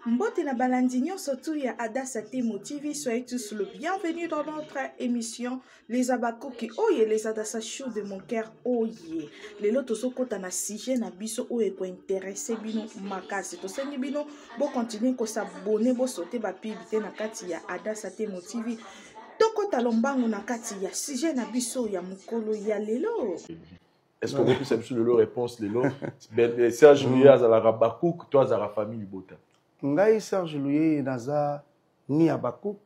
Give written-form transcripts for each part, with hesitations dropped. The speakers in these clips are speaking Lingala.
Mbote na balandinyo surtout ya Adassa Temo TV, soyez tous le bienvenue dans notre émission Les Abakoki Oye, les Adassa Show de mon cœur Oye. Les lotos sont kota na sujet na biso oye ko intéressé bino makasi. To sengi bino bo continuer ko s'abonner bo sauter ba publicité na kati ya Adassa Temo TV. Toko talombango na kati ya sujet na biso ya mukolo ya lelo. Est-ce qu'on peut savoir le réponse lelo? Serge Louye azala Bakouk, toi azala famille Libota. Ngai Serge Louye naza ni Abakouk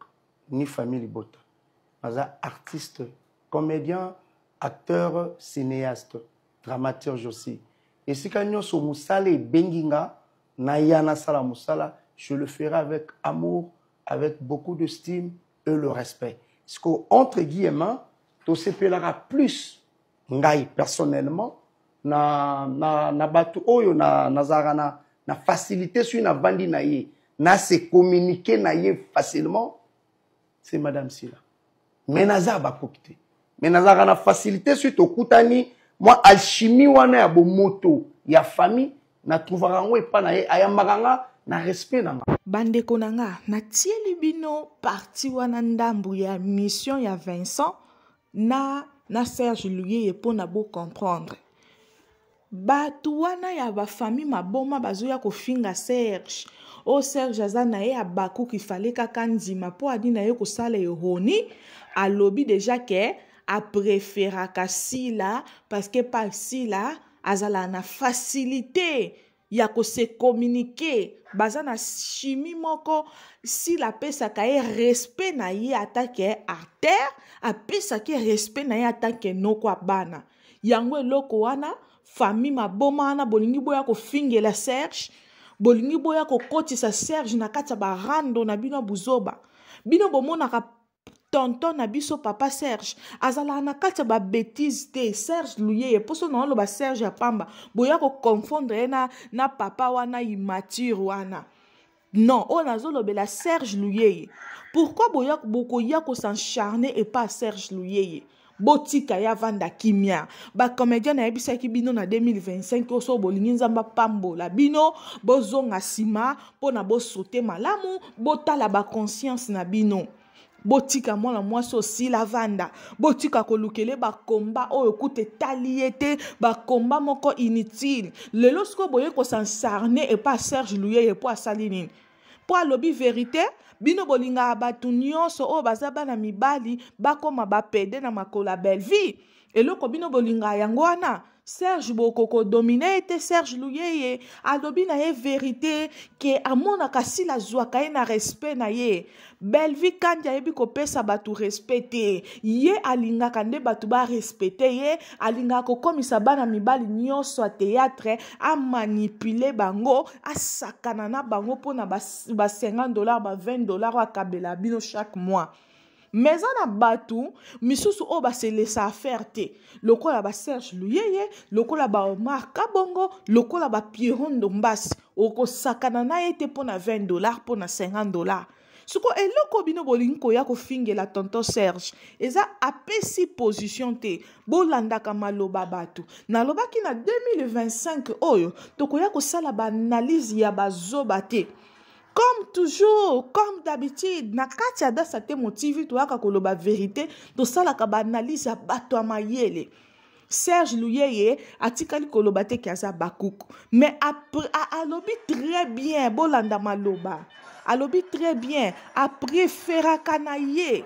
ni famille Libota. Naza artiste, comédien, acteur, cinéaste, dramaturge aussi. Et si quand nous sommes musala benginga na yana sala musala, je le ferai avec amour, avec beaucoup d'estime et le respect. Parce qu'entre guillemets, to sepelara plus ngai personnellement na batu oyo na zarana na facilité sur na bandi na ye na se communiquer na ye facilement, c'est madame Sila. Mais naza bakokite. Mais naza na facilité sur to kutani moi alchimie wana ya bomoto ya famille na trouvera ngo epa na ye ayambanga na respect na bandeko nanga na tieli bino parti wana ndambu ya mission ya Vincent na Serge Louye pour na bo comprendre. Batu wana ya ba famille maboma bazoya ko finga Serge. O Serge azana ye abaku ki fallait kaka ndima po adi na ye ko sala honi a lobby déjà que a préféra ka Sila parce que par Sila azala na facilité ya ko se communiquer bazana chimie moko si la pesa ka e respect na ye atake artère a pesa ke respect na ye atake noko abana yango eloko wana famille maboma wana bolingi boya ko fingela Serge bolingi boya ko kotisa Serge na kati ba rando na bino buzoba bino bomona ka tonton na biso papa Serge azala na kati ba bêtise te Serge Louye poso na lo ba Serge apamba boya ko confondre na papa wana immature wana non on azolobela Serge Louye pourquoi boya boko ya ko s'encharner et pas Serge Louye botika ya vanda kimia ba comédien na yebisa ki bino na 2025 oso bolingi nzamba pambola bino bozonga sima pona bo sauter malamu botala ba conscience na bino botika mwana mwasi aussi la vanda botika kolukele ba komba oyo kute taliete ba komba moko inutile lelo sko boye ko s'encharner et pas Serge Louye po asalinini po alobi vérité bino bolinga abatu nyonso o bazaba na mibali bakoma bapede na makola belle vie eloko bino bolinga yango wana Serge bokoko dominer ete Serge Louye alobi na ye vérité ke amona kasi la zwaka ye na respect na ye belle vie kandi ayebi kopesa batu respecte ye alingaka nde batu ba respecte ye alingaka kokomisa bana mibali nyonso a théâtre a manipuler bango a sakana na bango pona ba $50 ba $20 akabela bino chaque mois. Mais on a battu, misusu o ba se laisser faire te. Lokola ba Serge Louye, lokola ba Omar Kabongo, lokola ba Pierron Dombasi. Oko sakana na yete pona $20 pona $50. Suko eloko bino bolinko ya ko fingela tonton Serge. Eza apesi position te. Bolanda maloba batu. Na loba ki na 2025 oyo, toko ya ko sala ba analyse ya ba zoba te. Comme toujours, comme d'habitude, na kati Adassa Temo TV, tu as koloba vérité, to sala ka ba analyse ya bato a mayele. Serge Louye atikali koloba te kiaza Bakouk. Mais après, alobi très bien, bolanda maloba. Alobi très bien, a préféré kanaye.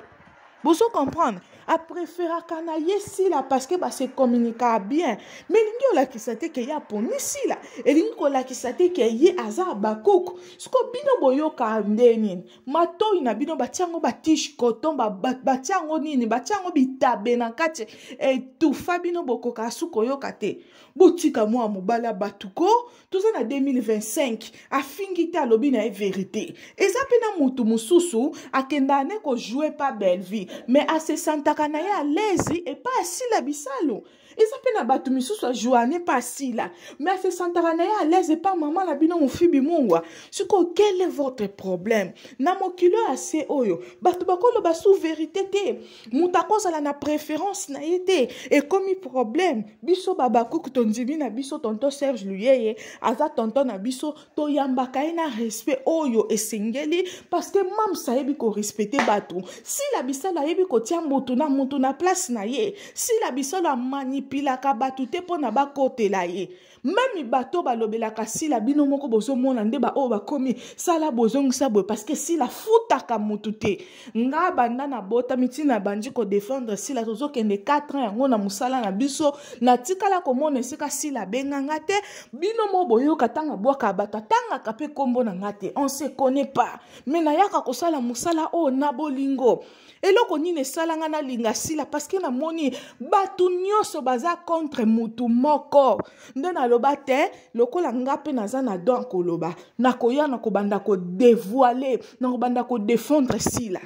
Vous comprendre? A préféré kanaye si la parce que bah se communiquer bien. Mais l'ingo la qui s'était que ya poni si la. Et l'ingo la qui s'était que ye aza Bakouk. Sko bino boyo ka ndeni. Mato ina bino batiango batiche coton batiango nini batiango bitabe na kati et tout fabino boko ka suko yo kate. Botika moi mobala batuko tout ça na 2025 a fingita lobi na vérité. Et ça pena mutu mususu akenda ne ko jouer pas belle vie mais à se santa kanaye à l'aise et pas assis la bisalo eza pe na bato misusu ajoane pasi là mais se sentara na ye à l'aise et pas maman la bino mofi bimungwa siko quel est votre problème na mokilo ase oyo bato bakoloba sous vérité te mutu akozala na préférence na ye te ekomi problème biso babakuku tondimi na biso tonton Serge Luyeye aza tonton na biso toyambaka ye na respect oyo esengeli parce que mam sayebi ko respecter bato si la bisala yebi ko tia mutu na place na ye si la bisala manipulaka bato te pona bakotela ye même bato balobelaka si la bino moko bozomona nde ba oyo bakomi sala bozongisa boye parce que si la futaka mutu te nga banda na bota mitina bandi ko défendre si la tozokende 4 ans yango na musala na biso na tikala komona esika si la benganga te bino mo boyoka tanga bwaka bato tanga kape kombo na ngate on se connaît pas mais na yaka kosala musala o na bolingo eloko nini esalanga na linga sila parce que na moni bato nyonso baza contre mutu moko nde naloba te lokola nga pe naza na don koloba nakoya na kobanda ko dévoiler na kobanda ko défendre sila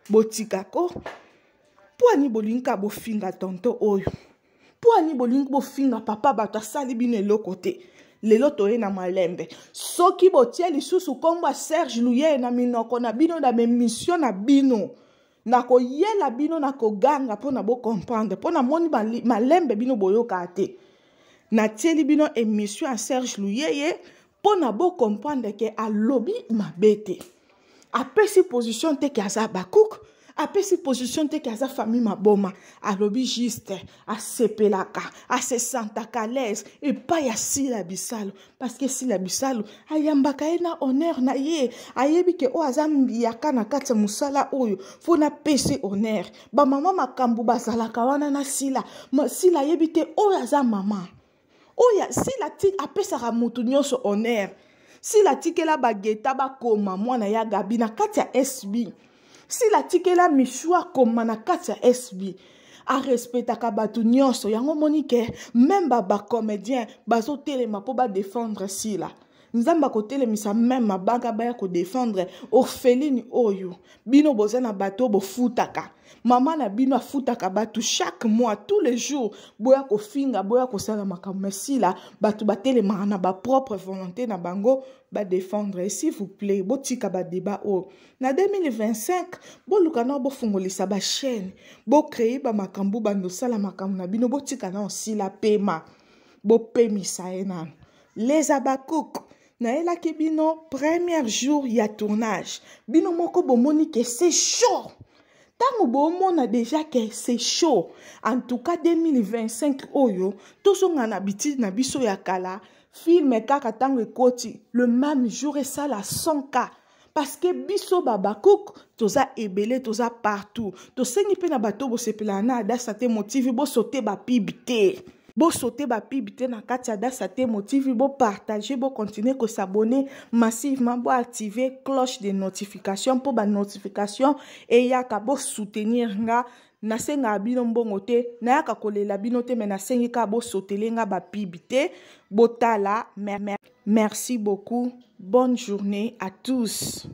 botikako po ani bolinga bofinga tonto oyo po ani bolinga bofinga papa bato asali bino eloko te lelo toye na malembe soki botie lisusu komba Serge Luyeye na minoko na bino na mission na bino na koyela bino na koganga pona bo comprendre pona moni malembe bino boyoka te na tieli bino émission à Serge Luyeye pona bo comprendre ke alobi mabete apesi position te ke aza bakouk apesi position te ke aza famille maboma alobi juste asepelaka ase sentaka à l'aise et pas ya sila bisalo parce que sila bisalo ayambaka ye na honneur na ye ayebi ke o aza mbiyaka na kati musala oyo fo na pesi honneur ba mama makambu bazalaka wana na sila sila yebi te oyo aza mama oya sila ti apesaka mutu nyonso honneur sila tikela bageta bakoma mwana ya gabi na kati ya SB si la tikela mishua koma na kati ya SB a respectaka bato nyonso yango monike même ba comédien bazo telema po ba défendre sila nzamba ko telemisa même mabanga ba ko défendre orpheline oyo bino bozana bato bo futaka mama na bino afutaka bato chaque mois tous les jours boya ko finga boya ko sala makambo sila bato batelema na ba propre volonté na bango ba défendre et s'il vous plaît botika ba débat o na 2025 boluka na bo fungolisa ba chaîne bo créer ba makambo bando sala makambo na bino botika na osila pema bo pemisa ena les abakouk na elaki bino premier jour ya tournage bino moko bomoni ke c'est chaud tango bomona déjà que c'est chaud en tout cas 2025 oyo tozonga na biti na biso ya kala film kaka tango ekoti le même jour et ça la 100K parce que biso babakouk toza ebele toza partout tosengi pe na bato bosepela na Adassa Te Motive bo sauter ba pibité bo sauter ba pibité na kati Adassa Te Motive bo partager bo continuer ko s'abonner massivement bo activer cloche de notification pour ba notification et yaka bo soutenir nga nasenga bino mbongo te nayaka kolela bino te mais nasengi ka bo sotelenga ba pibité botala merci beaucoup bonne journée à tous.